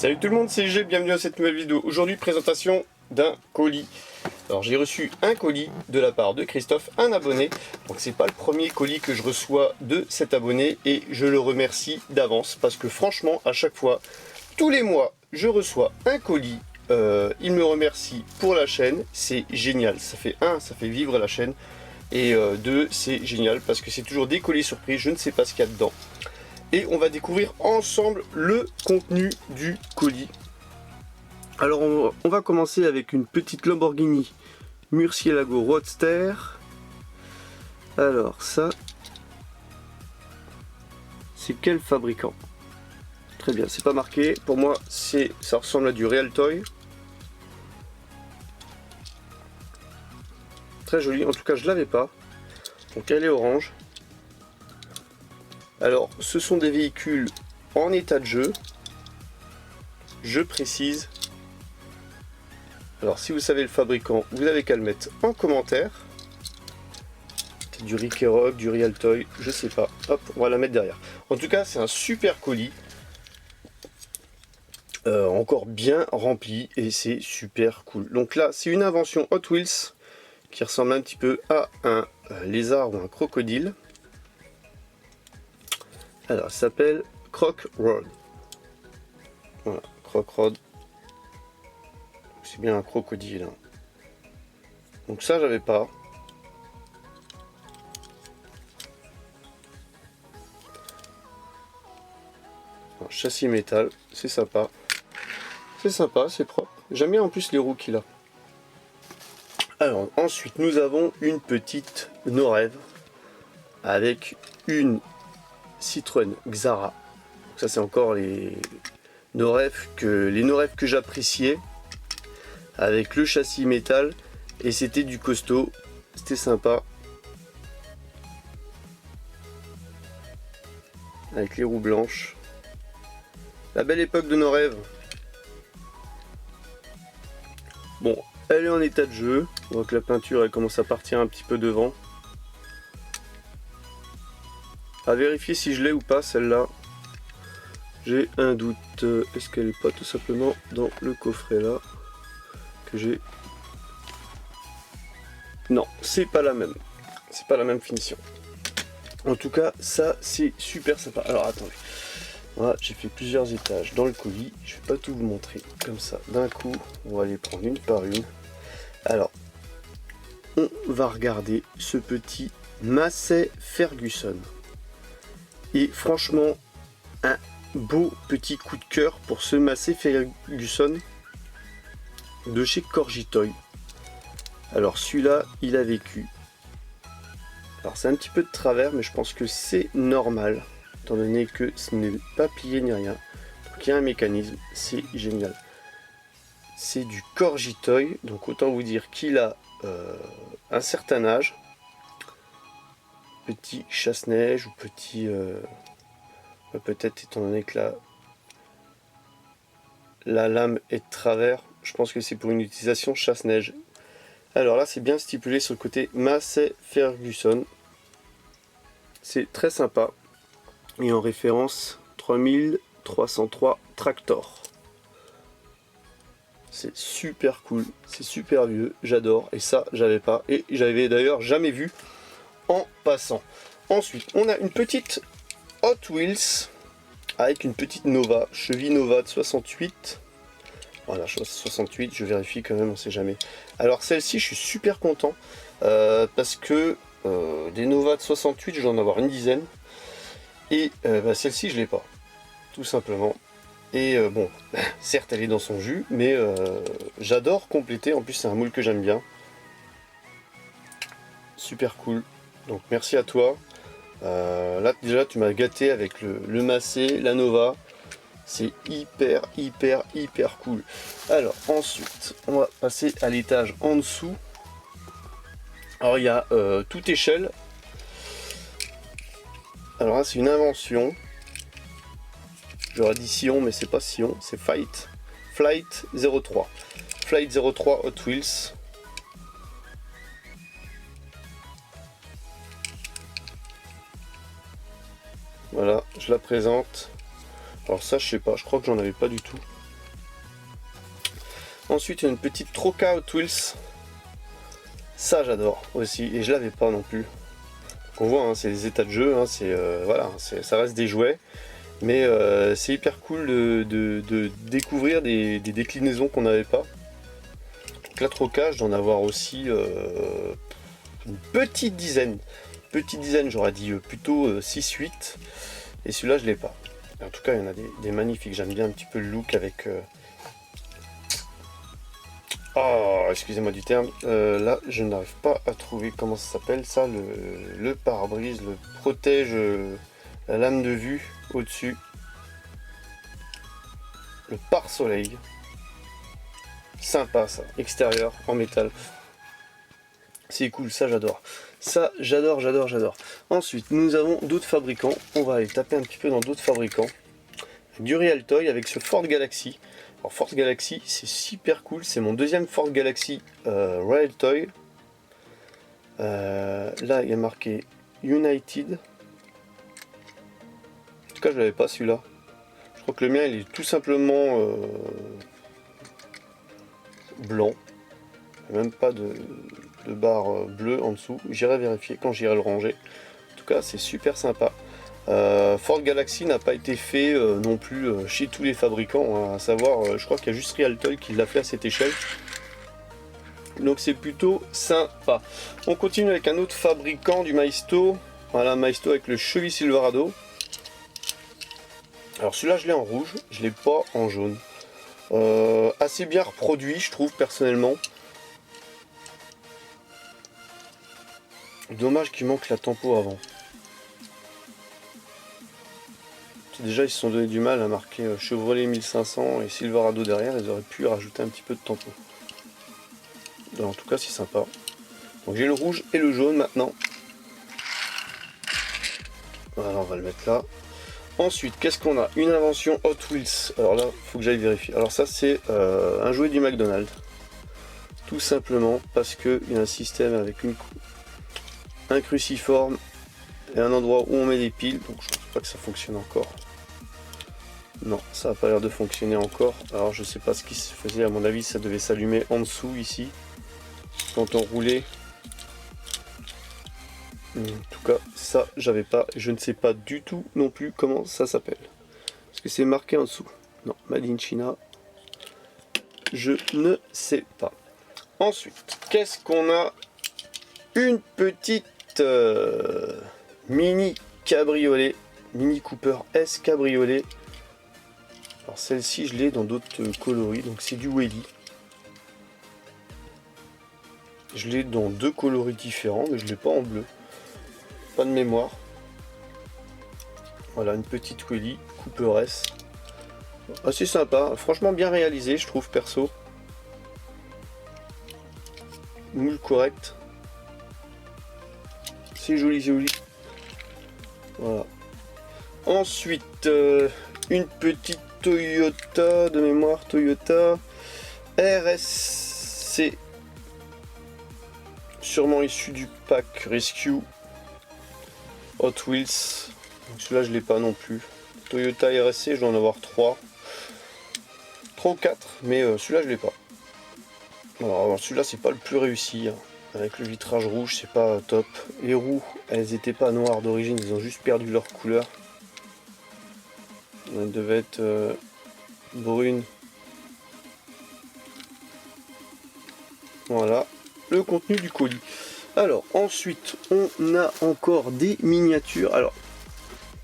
Salut tout le monde, c'est G, bienvenue à cette nouvelle vidéo. Aujourd'hui, présentation d'un colis. Alors j'ai reçu un colis de la part de Christophe, un abonné. Donc c'est pas le premier colis que je reçois de cet abonné et je le remercie d'avance parce que franchement, à chaque fois, tous les mois, je reçois un colis. Il me remercie pour la chaîne, c'est génial. Ça fait vivre la chaîne. Et deux, c'est génial parce que c'est toujours des colis surprises, je ne sais pas ce qu'il y a dedans. Et on va découvrir ensemble le contenu du colis. Alors on va commencer avec une petite Lamborghini Murcielago Roadster. Alors ça, c'est quel fabricant? Très bien, c'est pas marqué. Pour moi, ça ressemble à du Real Toy. Très joli, en tout cas je l'avais pas. Donc elle est orange. Alors ce sont des véhicules en état de jeu. Je précise. Alors si vous savez le fabricant, vous avez qu'à le mettre en commentaire. C'est du Rick Rock, du Real Toy, je sais pas. Hop, on va la mettre derrière. En tout cas, c'est un super colis. Encore bien rempli et c'est super cool. Donc là, c'est une invention Hot Wheels qui ressemble un petit peu à un lézard ou un crocodile. Alors, ça s'appelle Croc Road. Voilà, Croc Road. C'est bien un crocodile. Hein. Donc ça, j'avais pas. Alors, châssis métal, c'est sympa. C'est sympa, c'est propre. J'aime bien en plus les roues qu'il a. Alors ensuite, nous avons une petite Norève avec une Citroën Xara. Donc ça, c'est encore les Norève que j'appréciais avec le châssis métal et c'était du costaud. C'était sympa. Avec les roues blanches. La belle époque de Norève. Bon, elle est en état de jeu. On voit que la peinture elle commence à partir un petit peu devant. À vérifier si je l'ai ou pas celle-là. J'ai un doute. Est-ce qu'elle n'est pas tout simplement dans le coffret là que j'ai? Non, c'est pas la même. C'est pas la même finition. En tout cas, ça c'est super sympa. Alors attendez. Voilà, j'ai fait plusieurs étages dans le colis. Je vais pas tout vous montrer comme ça d'un coup. On va les prendre une par une. Alors, on va regarder ce petit Massey Ferguson. Et franchement, un beau petit coup de cœur pour ce Massey Ferguson de chez Corgi Toy. Alors celui-là, il a vécu. Alors c'est un petit peu de travers, mais je pense que c'est normal, étant donné que ce n'est pas plié ni rien. Donc il y a un mécanisme, c'est génial. C'est du Corgi Toy, donc autant vous dire qu'il a un certain âge. Petit chasse-neige ou petit... peut-être étant donné que la lame est de travers, je pense que c'est pour une utilisation chasse-neige. Alors là, c'est bien stipulé sur le côté Massey Ferguson. C'est très sympa. Et en référence 3303 Tractor. C'est super cool, c'est super vieux, j'adore. Et ça, j'avais pas. Et j'avais d'ailleurs jamais vu en passant. Ensuite, on a une petite Hot Wheels avec une petite Nova, cheville Nova de 68. Voilà, 68, je vérifie quand même, on sait jamais. Alors celle-ci, je suis super content parce que des Nova de 68, je dois en avoir une dizaine. Et celle-ci, je l'ai pas, tout simplement. Et bon, certes, elle est dans son jus, mais j'adore compléter. En plus, c'est un moule que j'aime bien. Super cool. Donc merci à toi. Là déjà tu m'as gâté avec le Massey, la Nova. C'est hyper cool. Alors ensuite on va passer à l'étage en dessous. Alors il y a toute échelle. Alors là c'est une invention. J'aurais dit Sion mais c'est pas Sion, c'est Flight 03. Flight 03 Hot Wheels. Voilà, je la présente. Alors ça, je sais pas, je crois que j'en avais pas du tout. Ensuite une petite Troca Hot Wheels. Ça j'adore aussi, et je l'avais pas non plus. Donc on voit, hein, c'est les états de jeu, hein, voilà, ça reste des jouets. Mais c'est hyper cool de découvrir des déclinaisons qu'on n'avait pas. Donc la Troca, je dois en avoir aussi une petite dizaine. J'aurais dit plutôt 6-8. Et celui-là, je l'ai pas. En tout cas, il y en a des magnifiques. J'aime bien un petit peu le look avec... Oh, excusez-moi du terme. Là, je n'arrive pas à trouver comment ça s'appelle. Ça, le pare-brise, le protège la lame de vue au-dessus. Le pare-soleil. Sympa ça. Extérieur, en métal. C'est cool, ça j'adore. Ça, j'adore. Ensuite, nous avons d'autres fabricants. On va aller taper un petit peu dans d'autres fabricants. Du Real Toy avec ce Ford Galaxy. Alors Ford Galaxy, c'est super cool. C'est mon deuxième Ford Galaxy Real Toy. Là, il y a marqué United. En tout cas, je l'avais pas celui-là. Je crois que le mien, il est tout simplement blanc. Il n'y a même pas de barre bleue en dessous. J'irai vérifier quand j'irai le ranger. En tout cas, c'est super sympa. Ford Galaxy n'a pas été fait non plus chez tous les fabricants, hein, à savoir, je crois qu'il y a juste Real Toy qui l'a fait à cette échelle. Donc c'est plutôt sympa. On continue avec un autre fabricant du Maisto. Voilà, Maisto avec le Chevy Silverado. Alors celui-là, je l'ai en rouge, je l'ai pas en jaune. Assez bien reproduit, je trouve personnellement. Dommage qu'il manque la tempo avant. Déjà ils se sont donné du mal à marquer Chevrolet 1500 et Silverado derrière, ils auraient pu rajouter un petit peu de tempo. En tout cas c'est sympa. Donc j'ai le rouge et le jaune maintenant. Voilà, on va le mettre là. Ensuite, qu'est-ce qu'on a? Une invention Hot Wheels. Alors là, il faut que j'aille vérifier. Alors ça c'est un jouet du McDonald's. Tout simplement parce qu'il y a un système avec un cruciforme et un endroit où on met des piles. Donc je pense pas que ça fonctionne encore. Non, ça n'a pas l'air de fonctionner encore. Alors je sais pas ce qui se faisait, à mon avis ça devait s'allumer en dessous ici. Quand on roulait. En tout cas, ça j'avais pas. Je ne sais pas du tout non plus comment ça s'appelle. Est-ce que c'est marqué en dessous? Non, Made in China. Je ne sais pas. Ensuite, qu'est-ce qu'on a? Une petite mini cabriolet. Mini Cooper S cabriolet. Alors celle-ci je l'ai dans d'autres coloris, donc c'est du Wheelie. Je l'ai dans deux coloris différents, mais je l'ai pas en bleu. Pas de mémoire. Voilà, une petite Wheelie Cooper S. Assez sympa, franchement bien réalisé je trouve perso. Moule correct. C'est joli. Voilà. Ensuite, une petite Toyota de mémoire, Toyota RSC, sûrement issu du pack Rescue Hot Wheels. Celui-là je l'ai pas non plus. Toyota RSC, je dois en avoir 3 ou 4, mais celui-là je l'ai pas. Alors celui-là c'est pas le plus réussi, hein. Avec le vitrage rouge c'est pas top. Les roues elles étaient pas noires d'origine, ils ont juste perdu leur couleur. Elle devait être brune. Voilà le contenu du colis. Alors ensuite on a encore des miniatures. Alors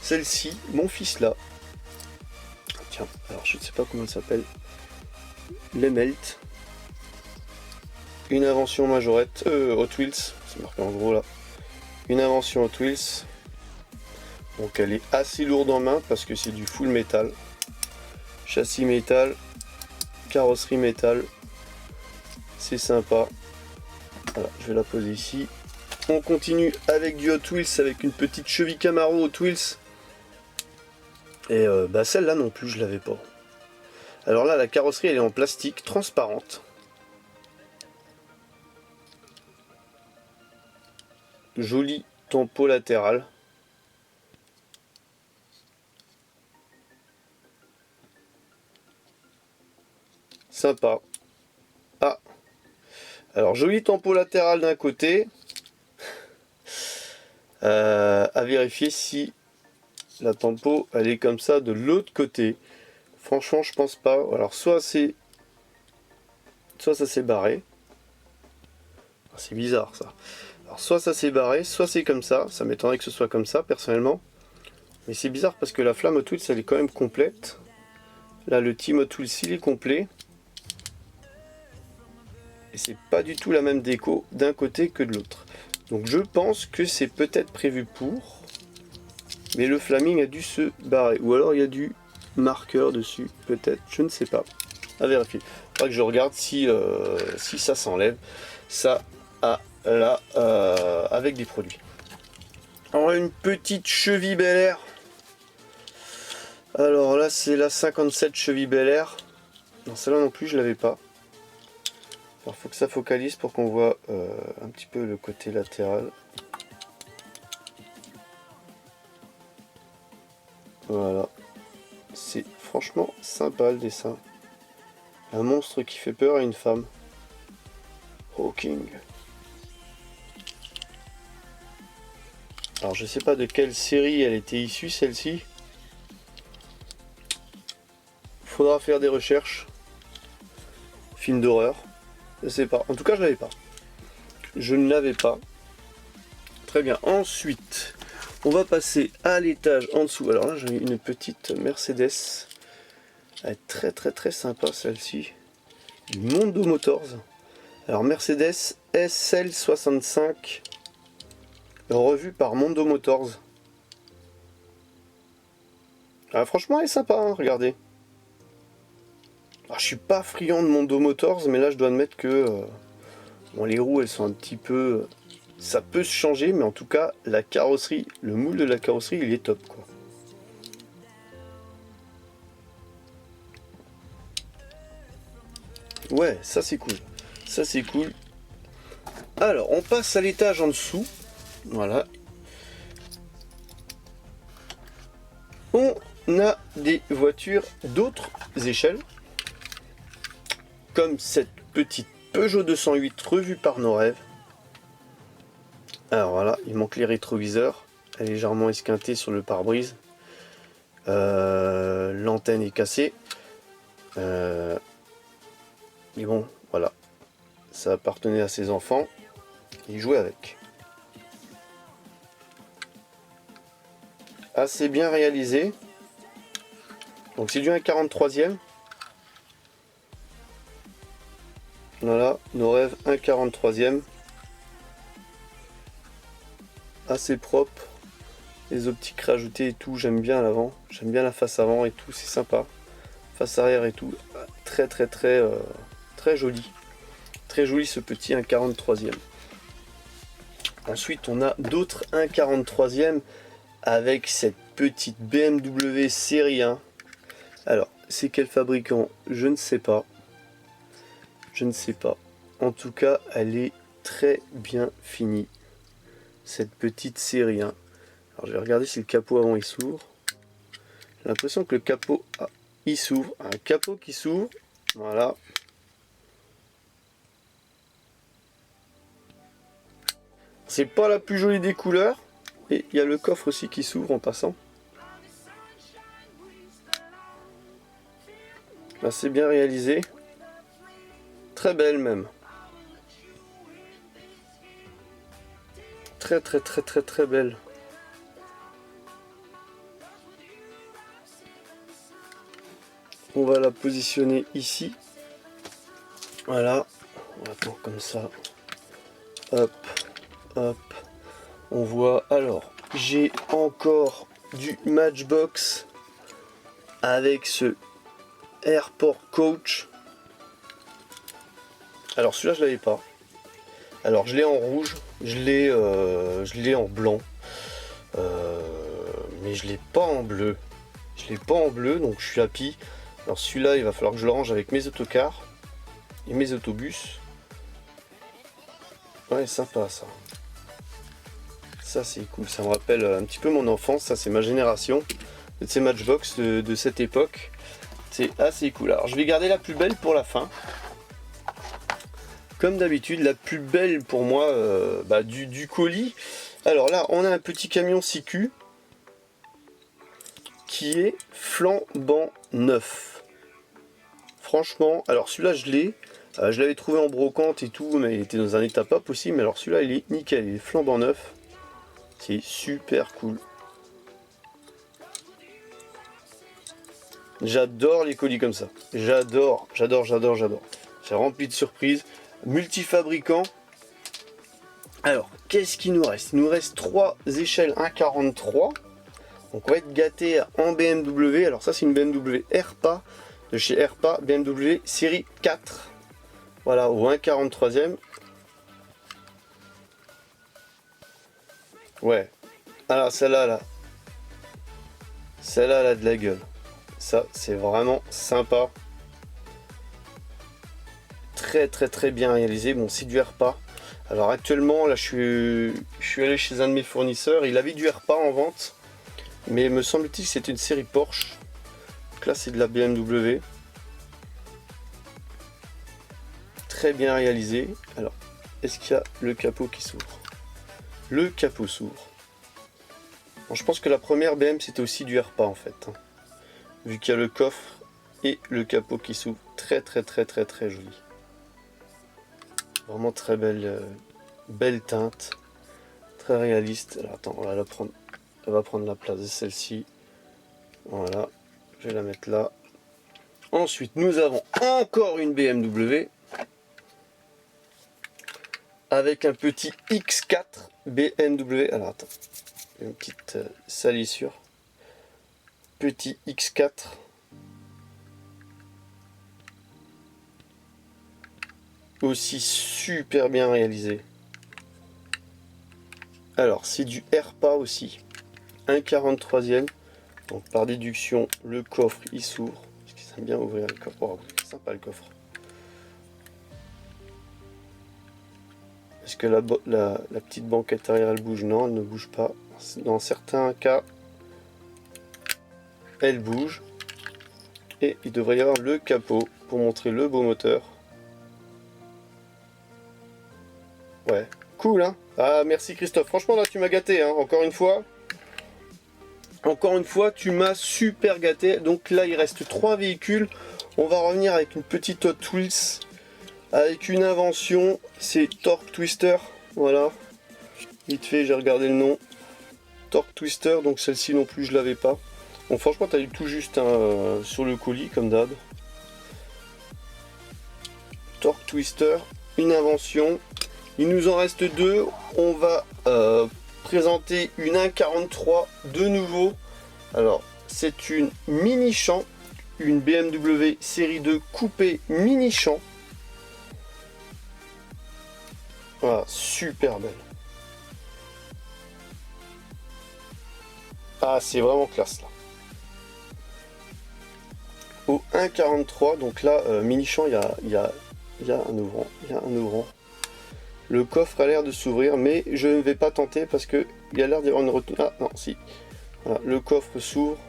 celle-ci, mon fils là. Tiens, alors je ne sais pas comment elle s'appelle. Les Melt. Une invention majorette. Hot Wheels. C'est marqué en gros là. Une invention Hot Wheels. Donc elle est assez lourde en main parce que c'est du full métal. Châssis métal. Carrosserie métal. C'est sympa. Voilà, je vais la poser ici. On continue avec du Hot Wheels avec une petite cheville Camaro Hot Wheels. Et bah celle-là non plus je l'avais pas. Alors là la carrosserie elle est en plastique transparente. Joli tempo latéral. Sympa. Alors joli tempo latéral d'un côté. À vérifier si la tempo elle est comme ça de l'autre côté. Franchement je pense pas. Alors soit ça s'est barré. C'est bizarre ça. Alors soit ça s'est barré, soit c'est comme ça. Ça m'étonnerait que ce soit comme ça personnellement. Mais c'est bizarre parce que la flamme Hot Wheels elle est quand même complète. Là le Team Hot Wheels il est complet. Et c'est pas du tout la même déco d'un côté que de l'autre. Donc je pense que c'est peut-être prévu pour. Mais le Flaming a dû se barrer. Ou alors il y a du marqueur dessus. Peut-être. Je ne sais pas. À vérifier. Il faudra que je regarde si ça s'enlève. Ça là avec des produits. On a une petite cheville Bel Air. Alors là c'est la 57 cheville Bel Air. Non celle-là non plus je l'avais pas. Alors faut que ça focalise pour qu'on voit un petit peu le côté latéral. Voilà. C'est franchement sympa le dessin. Un monstre qui fait peur à une femme. Hawking. Alors je sais pas de quelle série elle était issue celle-ci. Faudra faire des recherches. Film d'horreur. Je sais pas. En tout cas je l'avais pas. Je ne l'avais pas. Très bien. Ensuite, on va passer à l'étage en dessous. Alors là j'ai une petite Mercedes. Elle est très très très sympa celle-ci. Du Mondo Motors. Alors Mercedes SL65. Revue par Mondo Motors. Ah, franchement elle est sympa, hein, regardez. Alors, je suis pas friand de Mondo Motors, mais là je dois admettre que bon, les roues elles sont un petit peu... Ça peut se changer, mais en tout cas la carrosserie, le moule de la carrosserie il est top quoi. Ouais, ça c'est cool. Ça c'est cool. Alors on passe à l'étage en dessous. Voilà. On a des voitures d'autres échelles. Comme cette petite Peugeot 208 revue par nos rêves. Alors voilà, il manque les rétroviseurs. Elle est légèrement esquintée sur le pare-brise. L'antenne est cassée. Mais bon, voilà. Ça appartenait à ses enfants. Ils jouaient avec. Assez bien réalisé. Donc c'est du 1,43e. Voilà, nos rêves 1,43e. Assez propre. Les optiques rajoutées et tout, j'aime bien à l'avant. J'aime bien la face avant et tout, c'est sympa. Face arrière et tout, très très très très joli. Très joli ce petit 1,43e. Ensuite on a d'autres 1,43e avec cette petite BMW série 1. Alors, c'est quel fabricant? Je ne sais pas. Je ne sais pas. En tout cas, elle est très bien finie. Cette petite série 1. Alors, je vais regarder si le capot avant il s'ouvre. J'ai l'impression que le capot il s'ouvre. Un capot qui s'ouvre. Voilà. C'est pas la plus jolie des couleurs. Et il y a le coffre aussi qui s'ouvre en passant. Là, c'est bien réalisé. Très belle même. Très très très très très belle. On va la positionner ici. Voilà. On va prendre comme ça. Hop. Hop. On voit. Alors, j'ai encore du Matchbox avec ce Airport Coach. Alors celui-là je l'avais pas. Alors je l'ai en rouge, je l'ai en blanc, mais je l'ai pas en bleu. Je l'ai pas en bleu, donc je suis happy. Alors celui-là il va falloir que je le range avec mes autocars et mes autobus. Ouais, sympa ça. Ça c'est cool, ça me rappelle un petit peu mon enfance, ça c'est ma génération. De ces Matchbox de cette époque. C'est assez cool. Alors je vais garder la plus belle pour la fin. comme d'habitude, la plus belle pour moi du colis. Alors là, on a un petit camion CQ qui est flambant neuf. Franchement, alors celui-là je l'avais trouvé en brocante et tout, mais il était dans un état pas possible. Mais alors celui-là, il est nickel, il est flambant neuf. C'est super cool. J'adore les colis comme ça. J'adore. C'est rempli de surprises. Multifabricant. Alors, qu'est-ce qu'il nous reste? Il nous reste 3 échelles 1,43. Donc on va être gâté en BMW. Alors ça c'est une BMW Airpa de chez Airpa, BMW série 4. Voilà, au 1,43e. Ouais. Alors celle-là là. Celle-là a de la gueule. Ça c'est vraiment sympa. Très bien réalisé. Bon, c'est du Airpa. Alors actuellement là je suis allé chez un de mes fournisseurs. Il avait du Airpa en vente. Mais me semble-t-il que c'est une série Porsche. Donc là c'est de la BMW. Très bien réalisé. Alors, est-ce qu'il y a le capot qui s'ouvre? Le capot s'ouvre. Bon, je pense que la première BM c'était aussi du Airpa en fait. Vu qu'il y a le coffre et le capot qui s'ouvre. Très joli. Vraiment très belle teinte. Très réaliste. Alors attends, on va la prendre. Elle va prendre la place de celle-ci. Voilà, je vais la mettre là. Ensuite, nous avons encore une BMW avec un petit X4 BMW. Alors attends, une petite salissure. Petit X4. Aussi super bien réalisé. Alors, c'est du Airpa aussi. 1,43e. Donc par déduction, le coffre il s'ouvre. Parce qu'ils aiment bien ouvrir le coffre. Oh, c'est sympa le coffre. Est-ce que la petite banquette arrière elle bouge? Non, elle ne bouge pas. Dans certains cas, elle bouge. Et il devrait y avoir le capot pour montrer le beau moteur. Ouais, cool hein. Ah merci Christophe, franchement là tu m'as gâté hein, encore une fois. Encore une fois, tu m'as super gâté. Donc là, il reste 3 véhicules. On va revenir avec une petite Hot Wheels. Avec une invention. C'est Torque Twister. Voilà. Vite fait, j'ai regardé le nom. Torque Twister. Donc celle-ci non plus, je l'avais pas. Bon, franchement, tu as eu tout juste hein, sur le colis, comme d'hab. Torque Twister. Une invention. Il nous en reste 2. On va... présenter une 1,43 de nouveau. Alors c'est une mini champ, une BMW série 2 coupé mini champ. Voilà, super belle. Ah c'est vraiment classe là. Au 1,43, donc là mini champ, il y a un ouvrant. Le coffre a l'air de s'ouvrir, mais je ne vais pas tenter parce que il y a l'air d'y avoir une retenue. Ah non, si. Voilà, le coffre s'ouvre.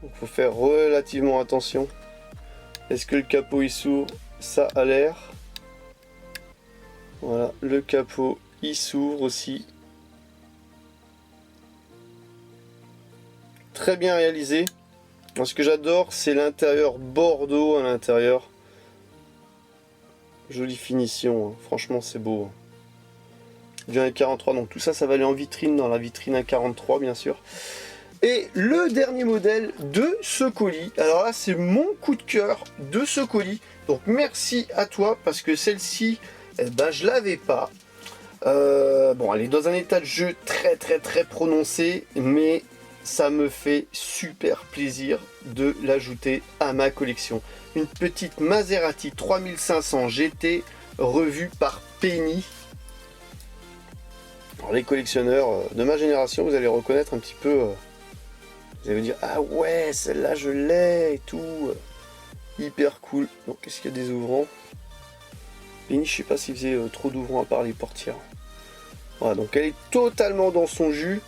Il faut faire relativement attention. Est-ce que le capot il s'ouvre? Ça a l'air. Voilà, le capot il s'ouvre aussi. Très bien réalisé. Ce que j'adore, c'est l'intérieur bordeaux à l'intérieur. Jolie finition, hein. Franchement c'est beau. Du 1,43, donc tout ça, ça va aller en vitrine, dans la vitrine 1,43 bien sûr. Et le dernier modèle de ce colis, alors là c'est mon coup de cœur de ce colis. Donc merci à toi parce que celle-ci, eh ben, je l'avais pas. Bon, elle est dans un état de jeu très prononcé, mais ça me fait super plaisir de l'ajouter à ma collection. Une petite Maserati 3500 GT revue par Penny. Alors, les collectionneurs de ma génération, vous allez reconnaître un petit peu. Vous allez vous dire, ah ouais, celle-là je l'ai et tout. Hyper cool. Donc, est-ce qu'il y a des ouvrants? Penny, je sais pas s'il faisait trop d'ouvrants à part les portières. Voilà, donc elle est totalement dans son jus.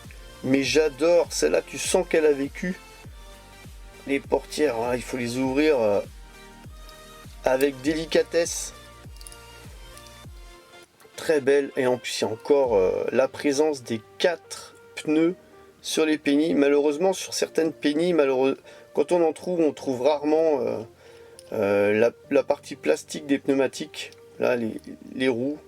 Mais j'adore, celle-là, tu sens qu'elle a vécu. les portières, hein, il faut les ouvrir avec délicatesse. Très belle, et en plus il y a encore la présence des 4 pneus sur les pennies. Malheureusement sur certaines pennies, quand on trouve rarement la partie plastique des pneumatiques, là les roues.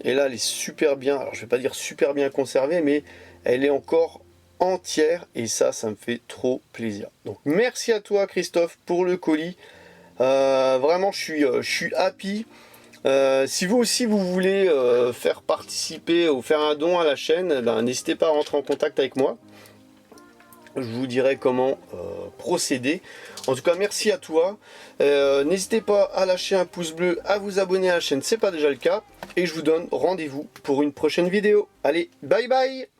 Et là elle est super bien, alors je vais pas dire super bien conservée, mais elle est encore entière, et ça me fait trop plaisir. Donc merci à toi Christophe pour le colis. Vraiment je suis happy. Si vous aussi vous voulez faire participer ou faire un don à la chaîne, n'hésitez pas à rentrer en contact avec moi. Je vous dirai comment procéder. En tout cas, merci à toi. N'hésitez pas à lâcher un pouce bleu, à vous abonner à la chaîne, c'est pas déjà le cas. Et je vous donne rendez-vous pour une prochaine vidéo. Allez, bye bye!